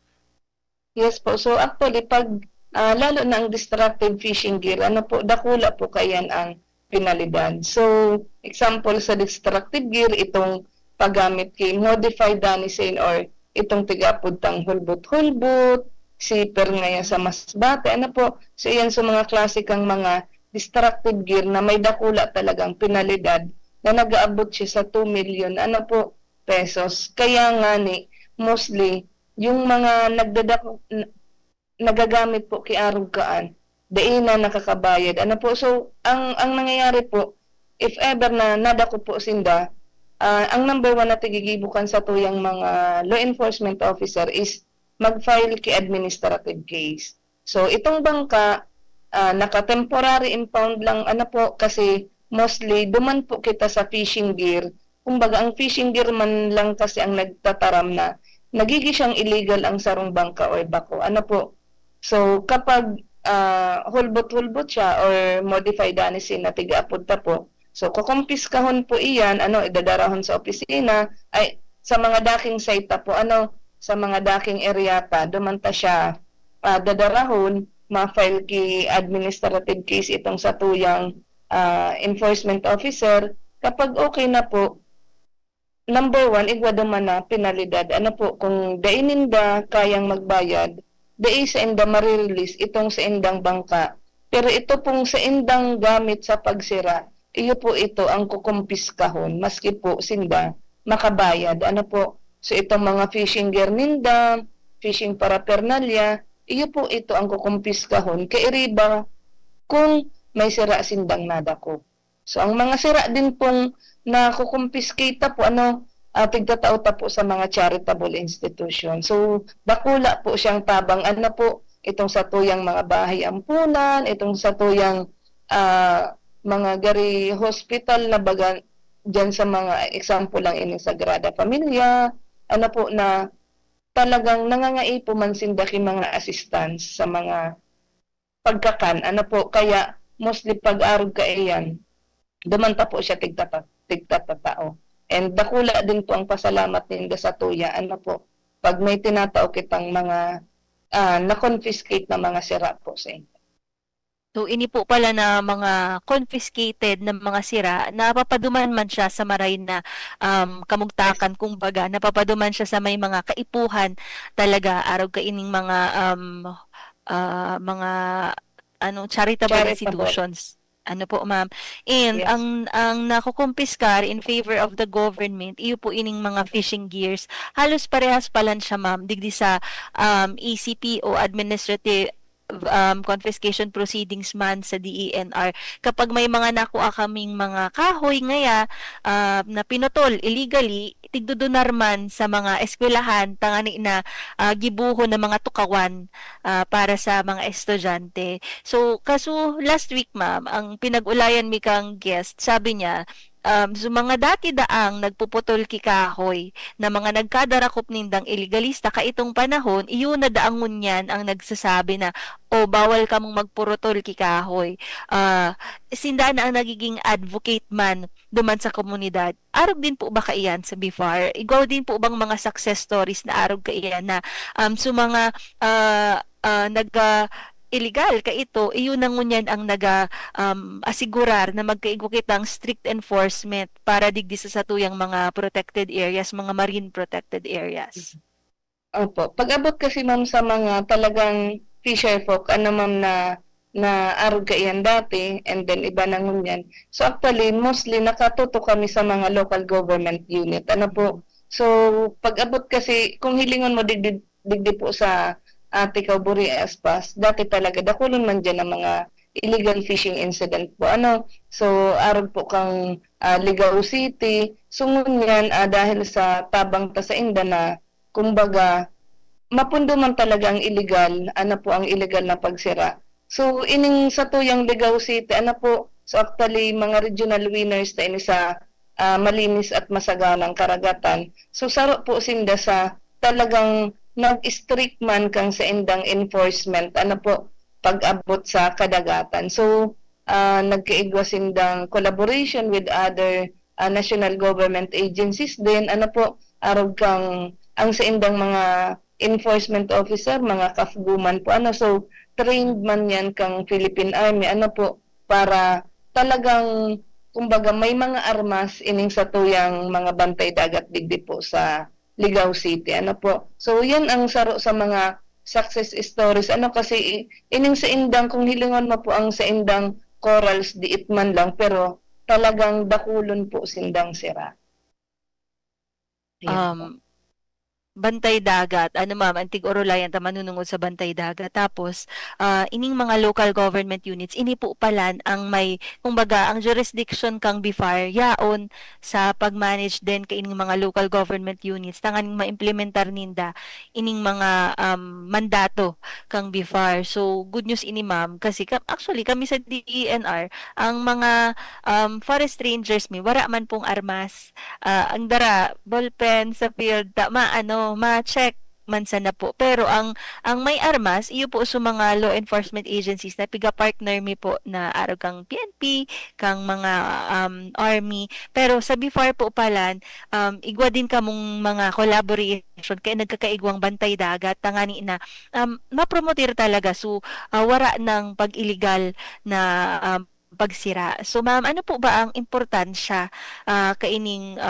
Yes po. So actually, pag lalo na ang destructive fishing gear, ano po, dakula po kayan ang penalidad. So, example sa destructive gear, itong paggamit kay modified danisin or itong tigapuntang hulbot-hulbot, zipper ngayon sa masbate, ano po, so yan sa mga klasikang mga destructive gear na may dakula talagang penalidad na nag-aabot siya sa 2 million, ano po, pesos. Kaya nga ni, mostly, yung mga nagagamit po kay arugkaan, dain na nakakabayad. Ano po, so, ang nangyayari po, if ever na nadako po sinda, ang number 1 na tigigibukan sa tuyang mga law enforcement officer is mag-file kay administrative case. So, itong bangka, naka-temporary impound lang, ano po, kasi mostly, duman po kita sa fishing gear. Kumbaga, ang fishing gear man lang kasi ang nagtataram na nagiging siyang illegal ang sarong bangka or bako. Ano po? So, kapag hulbot-hulbot siya or modified danisin na tiga-apunta po, so, kukumpiskahon po iyan, idadarahon sa opisina, ay, sa mga daking site po, sa mga daking eryata, dumanta siya, dadarahon, ma-file ki administrative case itong sa tuyang enforcement officer. Kapag okay na po, number 1, igwa duman na penalidad. Ano po, kung daininda kayang magbayad, dai sa inda marirelease itong sa indang bangka. Pero ito pong sa indang gamit sa pagsira, iyo po ito ang kukumpiskahon, maski po sinda makabayad. Ano po, so itong mga fishing gear ninda, fishing paraphernalia, iyo po ito ang kukumpiskahon. Kairiba kung may sira sindang nadako. So ang mga sira din pong nakukumpiskate po, tigtatao po sa mga charitable institution. So bakula po siyang tabang, po, itong sa tuyang mga bahay ampunan, itong sa tuyang mga gari hospital na baga dyan sa mga example lang ini Sagrada Familia, po na talagang nangangaipo man sindaki mga assistance sa mga pagkakan, po, kaya mostly pag-arog ka iyan, dumanta po siya tigtatao. And dakula din po ang pasalamat ninda sa tuya, po, pag may tinatao kitang mga na-confiscate na mga sira po sa inyo. So ini po pala na mga confiscated na mga sira, napapaduman man siya sa maray na kamugtakan, kumbaga, napapaduman siya sa may mga kaipuhan talaga, araw ka ining mga charitable institutions. Ano po, ma'am? And Yes. ang nakukumpiskar in favor of the government, iyo po ining mga fishing gears. Halos parehas palan siya, ma'am, digdi sa ECP o administrative confiscation proceedings man sa DENR. Kapag may mga nakuha kaming mga kahoy ngaya na pinutol illegally, tigdudunar man sa mga eskwelahan tangani na gibuho na mga tukawan para sa mga estudyante. So kaso last week, ma'am, ang pinag-ulayan mi kang guest, sabi niya so mga dati daang nagpuputol kikahoy na mga nagkadarakop nindang illegalista kaitong panahon, iyon na daang ngunyan ang nagsasabi na bawal ka mong magpurutol kikahoy. Sinda na ang nagiging advocate man duman sa komunidad. Arog din po ba kaiyan sa BIFAR? Ikaw din po bang mga success stories na arog kaiyan na so mga illegal ka ito, iyon na ngunyan ang asigurar na magkaigo kitang strict enforcement para digdi sa satuyang mga protected areas, mga marine protected areas. Opo. Pag-abot kasi, ma'am, sa mga talagang fisher folk, ma'am, na na arog iyan dati and then iba na ngunyan. So actually, mostly nakatuto kami sa mga local government unit. Ano po? So pag-abot kasi, kung hilingon mo digdi po sa Tikaw, Buri, Aspas, dati talaga dakulon man dyan ang mga illegal fishing incident po. Ano? So arog po kang Ligao City. So ngunyan dahil sa tabang ta sa inda na kumbaga mapundo man talaga ang illegal, ano po ang illegal na pagsira. So ining sa tuyang Ligao City, ano po, so actually mga regional winners na ini sa malinis at masaganang karagatan. So saro po sinda sa talagang nag-strict man kang sa indang enforcement, ano po, pag-abot sa kadagatan. So nagkaigwa sindang collaboration with other national government agencies din, ano po, arog kang ang sa indang mga enforcement officer, mga kafguman po, ano, so trained man yan kang Philippine Army, ano po, para talagang kumbaga may mga armas ining sa tuyang mga bantay dagat digdi po sa Ligao City, ano po. So yan ang saro sa mga success stories, ano, kasi ining sa indang, kung hilingon mo po ang sa indang corals, diit man lang, pero talagang dakulon po sindang sira. Yan po. Bantay dagat, ano ma'am, antig orolayan ta manunungod sa bantay dagat. Tapos, ining mga local government units, ini po palan ang may, kumbaga, ang jurisdiction kang BIFAR, yaon sa pag-manage din ka ining mga local government units, tanganing ma-implementar ninda ining mga mandato kang BIFAR. So, good news ini ma'am, kasi actually kami sa DENR, ang mga forest rangers mi, wala man pong armas, ang dara, ballpen sa field, ma-check man sana po. Pero ang may armas, iyo po sa mga law enforcement agencies na piga-partner mi po na araw kang PNP, kang mga army. Pero sa BIFAR po palan, igwa din kamong mga collaboration kaya nagkakaigwang bantay dagat, tangani na mapromoter talaga. So, wara ng pag-illegal na pagsira. So, ma'am, ano po ba ang importansya kaining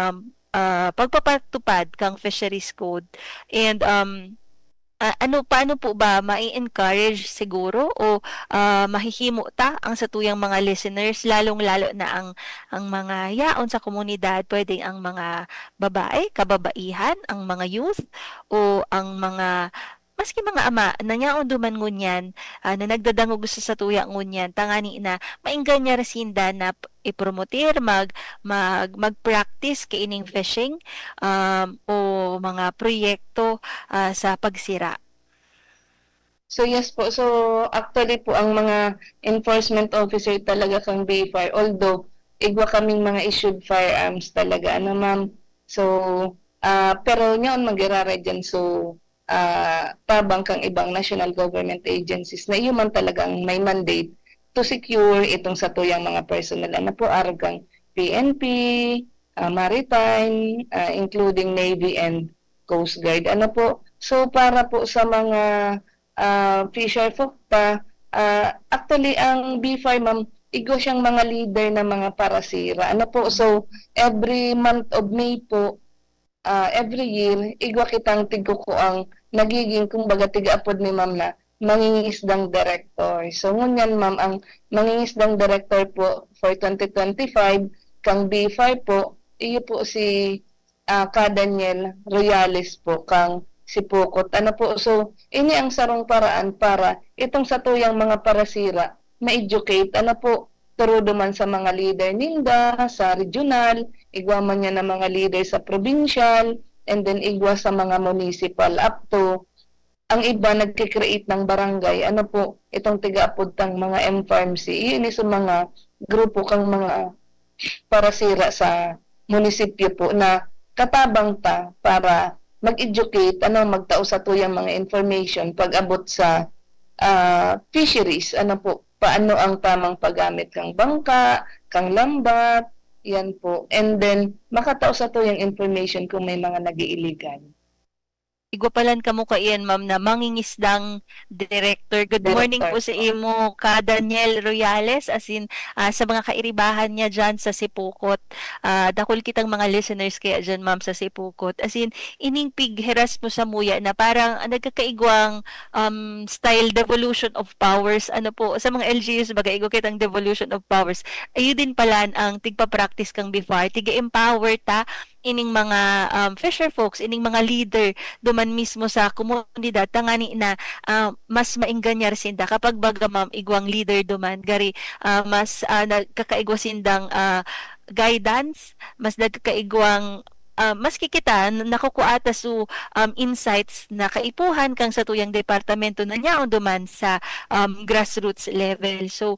pagpapatupad kang fisheries code and paano po ba mai-encourage siguro o mahihimo ta ang satuyang mga listeners, lalong-lalo na ang mga yaon sa komunidad, pwedeng ang mga babae, kababaihan, ang mga youth o ang mga maski mga ama na nyaon duman ngunyan na nagdadangog sa satuyang ngunyan, tangani na mainggan niya rasinda na ipromoter mag-practice kaining fishing o mga proyekto sa pagsira. So yes po, so actually po ang mga enforcement officer talaga kang BIFAR, although igwa kaming mga issued firearms talaga, ano ma'am. So, pero nyaon mag-irara dyan, so tabang kang ibang national government agencies na iyo man talagang may mandate to secure itong satuyang mga personnel. Ano po, aragang PNP, Maritime, including Navy and Coast Guard. Ano po, so para po sa mga fisher folk pa, actually ang BIFAR, ma'am, igo siyang mga leader na mga parasira. Ano po, so every month of May po, every year, igwa kitang tigko ang nagiging kumbaga tiga-apod ni ma'am na mangingisdang director. So ngunyan ma'am, ang mangingisdang director po for 2025, kang BIFAR po, iyo po si Ka Daniel Royales po, kang si Pukot. Ano po, so ini ang sarong paraan para itong satuyang mga parasira ma-educate, ano po, turudo man sa mga leader ninda, sa regional, igwa man niya ng mga leader sa provincial, and then igwa sa mga municipal, up to ang iba nagkikreate ng barangay, ano po, itong tiga-apod tang mga MFARMC, yun sa mga grupo kang mga parasira sa munisipyo po na katabang ta para mag-educate, magtao sa tuyang mga information pag-abot sa fisheries, ano po, paano ang tamang paggamit kang bangka, kang lambat, yan po. And then, makatao sa tuyang information kung may mga nag-iiligan. Igwapalan kamo kaiyan ma'am na mangingisdang director. Good morning po sa imo ka Daniel Royales, as in sa mga kairibahan niya dyan sa Sipukot. Dakol kitang mga listeners kaya dyan ma'am sa Sipukot. As in ining pigheras mo sa muya na parang nagkakaigwang style devolution of powers. Ano po sa mga LGUs bagay igwa kitang devolution of powers. Ayo din pala ang tigpa-practice kang before, tiga-empower ta ining mga fisher folks, ining mga leader duman mismo sa komunidad tangani na mas mainganyar sinda kapag baga ma'am igwang leader duman gari mas nagkakaigwa sindang guidance, mas nagkakaigwang maski kita nakukuata su insights na kaipuhan kang sa tuyang departamento na niya duman sa grassroots level. So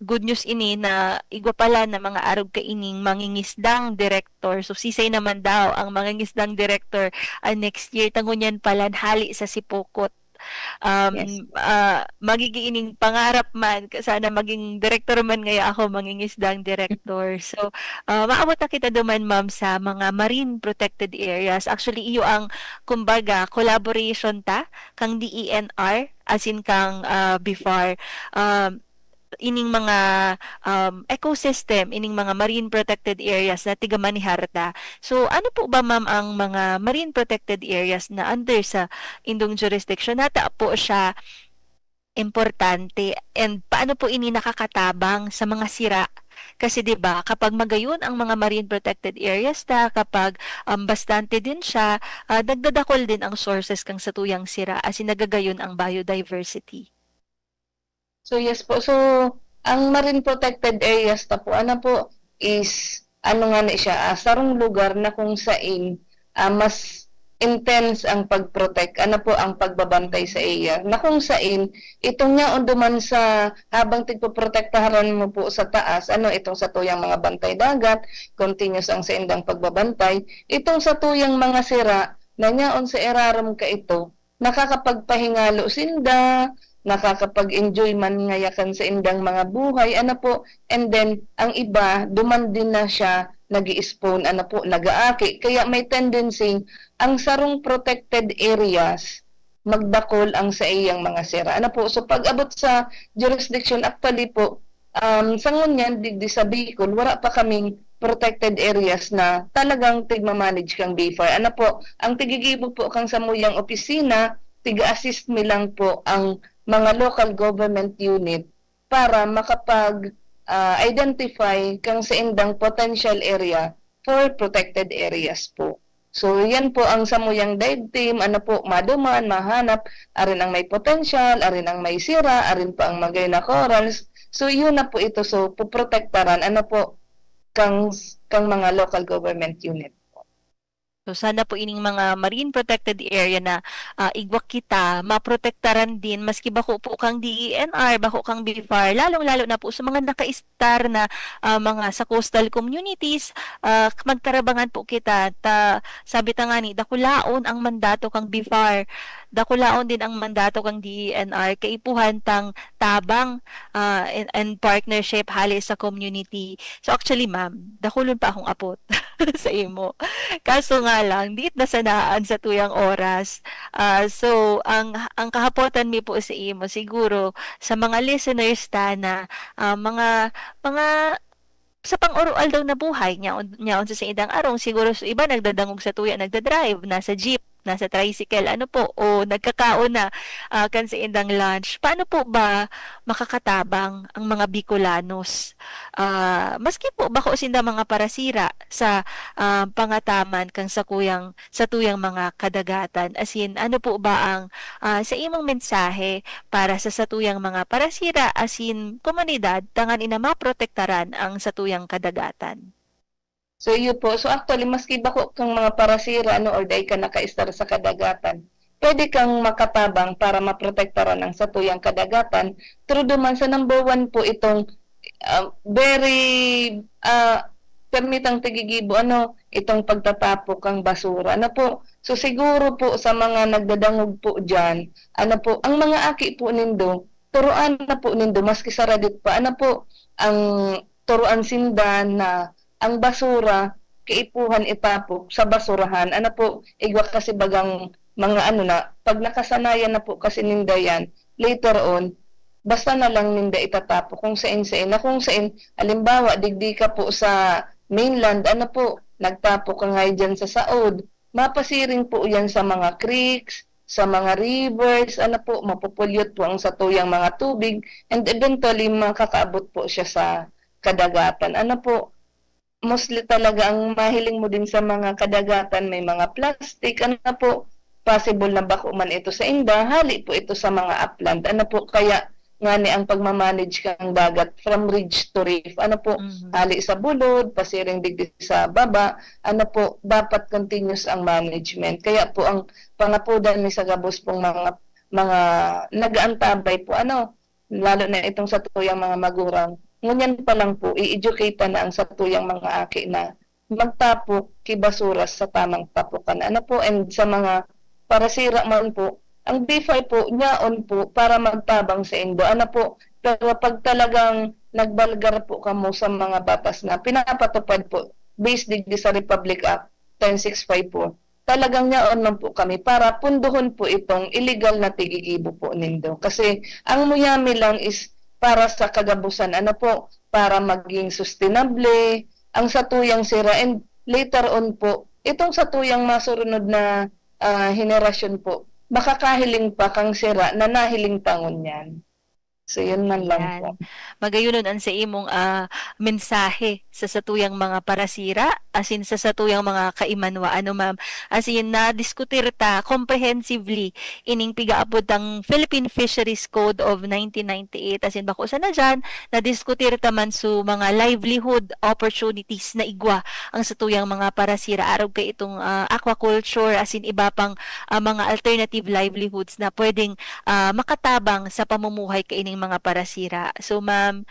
good news ini na igwa pala na mga arog kaining mangingisdang director. So sisay naman daw ang mangingisdang director next year tangunyan pala hali sa Sipokot. Yes. Magigiining pangarap man sana maging director man ngaya ako mangingisdang director. So maabot na kita duman ma'am sa mga marine protected areas. Actually iyo ang kumbaga collaboration ta kang DENR as in kang BIFAR ining mga ecosystem, ining mga marine protected areas na tiga maniharta. So ano po ba ma'am ang mga marine protected areas na under sa indong jurisdiction nata po siya importante, and paano po ini nakakatabang sa mga sira? Kasi 'di ba kapag magayon ang mga marine protected areas kapag bastante din siya, nagdadakol din ang sources kang sa tuyang sira as in nagagayon ang biodiversity. So yes po. So ang marine protected areas ta po ano po is ano nga na siya sarong lugar na kung saan mas intense ang pagprotect, ano po ang pagbabantay sa area. Na kung saan itong nga duman sa habang tigpoprotektahan mo po sa taas, ano itong sa tuyang mga bantay dagat, continuous ang sa indang pagbabantay, itong sa tuyang mga sira na ngaon sa eraram ka ito, nakakapagpahingalo sinda, nakakapag-enjoy man ngayakan sa indang mga buhay, ano po, and then, ang iba, duman din na siya, nag-i-spawn, ano po, nag-aaki. Kaya may tendency, ang sarong protected areas, magdakol ang sa iyang mga sira. Ano po, so pag-abot sa jurisdiction, actually po, sa ngunyan, di sa Bicol, wala pa kaming protected areas na talagang tigmamanage kang BIFAR. Ano po, ang tigigibo po kang sa muyang opisina, tiga-assist mi lang po ang mga local government unit para makapag-identify kang sa indang potential area for protected areas po. So, yan po ang samuyang dive team, ano po, maduman, mahanap, arin ang may potential, arin ang may sira, arin pa ang magay na corals. So, yun na po ito. So, puprotektaran, ano po, kang mga local government unit. So sana po ining mga marine protected area na igwak kita maprotektaran din maski bako po kang DENR, bako kang BIFAR, lalong-lalo na po sa mga naka-star na mga sa coastal communities, magtarabangan po kita sabi ta nga ni dakulaon ang mandato kang BIFAR, dakulaon din ang mandato kang DENR kaipuhan tang tabang and partnership hali sa community. So actually ma'am, dakulon pa akong apot sa imo. Kaso nga lang, di na sanaan sa tuyang oras. So, ang kahapotan mi po sa imo, siguro, sa mga listeners na mga sa pang-oral daw na buhay, nyaon sa idang arong, siguro sa iba nagdadangog sa tuya, nagdadrive, nasa jeep, nasa tricycle, ano po, o nagkakaon na kan sa indang lunch. Paano po ba makakatabang ang mga Bicolanos? Maski po bako sinda mga parasira sa pangataman kang sa tuyang mga kadagatan. As in, ano po ba ang sa imong mensahe para sa satuyang mga parasira as in komunidad tangan ina maprotektaran ang satuyang kadagatan? So, yun po. So, actually, maski bako kang mga parasira, or day ka naka-star sa kadagatan, pwede kang makatabang para maprotektaran ang satuyang kadagatan. True duman sa number 1 po itong very permitang tigigibo, itong pagtatapok ang basura. Ano po? So, siguro po sa mga nagdadangog po dyan, po, ang mga aki po nindo, turuan na po nindo, maski sa Reddit pa, ang turuan sinda na ang basura kaipuhan itapok sa basurahan. Ano po, igwa kasi bagang mga ano na, pag nakasanayan na po kasi ninda yan, later on, basta na lang ninda itatapok kung saan-saan. Na kung saan, alimbawa, digdi ka po sa mainland, ano po, nagtapok ka nga dyan sa saod, mapasiring po yan sa mga creeks, sa mga rivers, ano po, mapupulyot po ang satuyang mga tubig, and eventually makakaabot po siya sa kadagatan. Ano po, mostly talaga ang mahiling mo din sa mga kadagatan, may mga plastic, ano po, possible na bako man ito sa inda, hali po ito sa mga upland. Ano po, kaya nga ni ang pagmamanage kang dagat from ridge to reef, ano po, hali sa bulod, pasiring digdi sa baba, ano po, dapat continuous ang management. Kaya po ang pangapudan ni sa gabos pong mga nag-aantabay po, ano, lalo na itong sa tuyang mga magurang, ngunyan pa lang po, i-educate na ang satuyang mga aki na magtapok kibasura sa tamang tapukan. Ano po, and sa mga parasira man po, ang B5 po, niyaon po para magtabang sa indo. Ano po, pero pag talagang nagbalgar po kamo sa mga batas na pinapatupad po, based digdi sa Republic Act 1065 po, talagang niyaon man po kami para punduhon po itong illegal na tigigibo po nindo. Kasi ang muyami lang is para sa kagabusan, ano po, para maging sustainable, ang satuyang sira, and later on po, itong satuyang masurunod na henerasyon po, makakahiling pa kang sira na nahiling tangon yan. So, yun man lang Yan. po. Magayunon ang sa imong mensahe sa satuyang mga parasira, asin sa satuyang mga kaimanwa, ano ma'am, asin na diskutir ta comprehensively ining pigaabot ang Philippine Fisheries Code of 1998, asin bako sa na dyan, na diskutir ta man su mga livelihood opportunities na igwa ang satuyang mga parasira, araw kay itong aquaculture, asin iba pang mga alternative livelihoods na pwedeng makatabang sa pamumuhay kaining mga parasira. So ma'am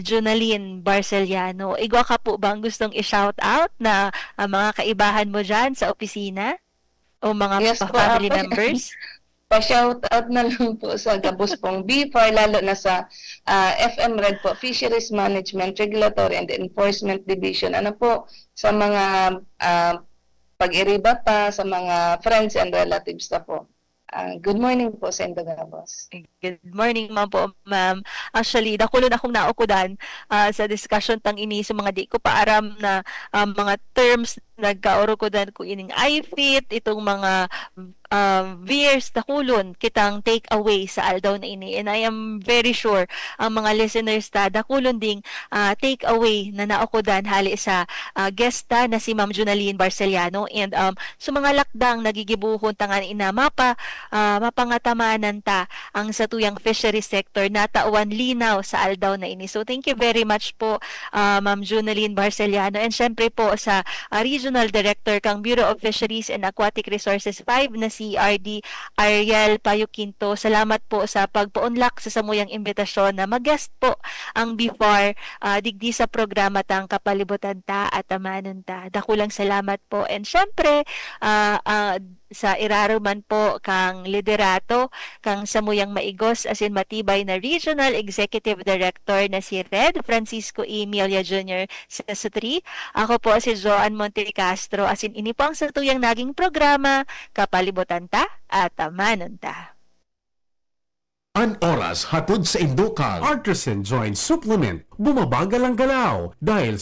Jonaline Barceliano, igwa ka po bang gustong i-shout out na mga kaibahan mo dyan sa opisina o mga Yes po, family members? Pa-shout out na lang po sa gabos pong BFAR, lalo na sa FM Red po, Fisheries Management, Regulatory and Enforcement Division. Ano po, sa mga pag-iribata, sa mga friends and relatives na po. Good morning po sa Indogabos. Good morning, ma'am po, ma'am. Actually, dakulon akong naukudan sa discussion tang ini sa mga di ko paaram na mga terms nagkaoro ko dan ko ining IFIT, itong mga viewers na kulon kitang take away sa aldaw na ini. And I am very sure ang mga listeners ta dakulon ding take away na naukudan hali sa guest ta na si Ma'am Jonaline Barceliano, and sa mga lakdang nagigibuhon tangan ina mapangatamanan ta ang satuyang fishery sector na tauan linaw sa aldaw na ini. So thank you very much po Ma'am Jonaline Barceliano, and syempre po sa Regional Director kang Bureau of Fisheries and Aquatic Resources 5 na si RD Ariel Payuquinto. Salamat po sa pagpaunlak sa samuyang imbitasyon na mag-guest po ang BFAR digdi sa programa tang Kapalibutan ta at Amanon ta. Dakulang salamat po, and syempre sa iraruman po kang liderato kang samuyang maigos asin matibay na Regional Executive Director na si Red Francisco E. Milia Jr. sa 3. Ako po si Joan Monte Castro, asin ini po ang satuyang naging programa Kapalibutan ta at Amanon ta. An oras hatod sa Indokal. Artisan Joint Supplement. Bumabagal ang galaw dahil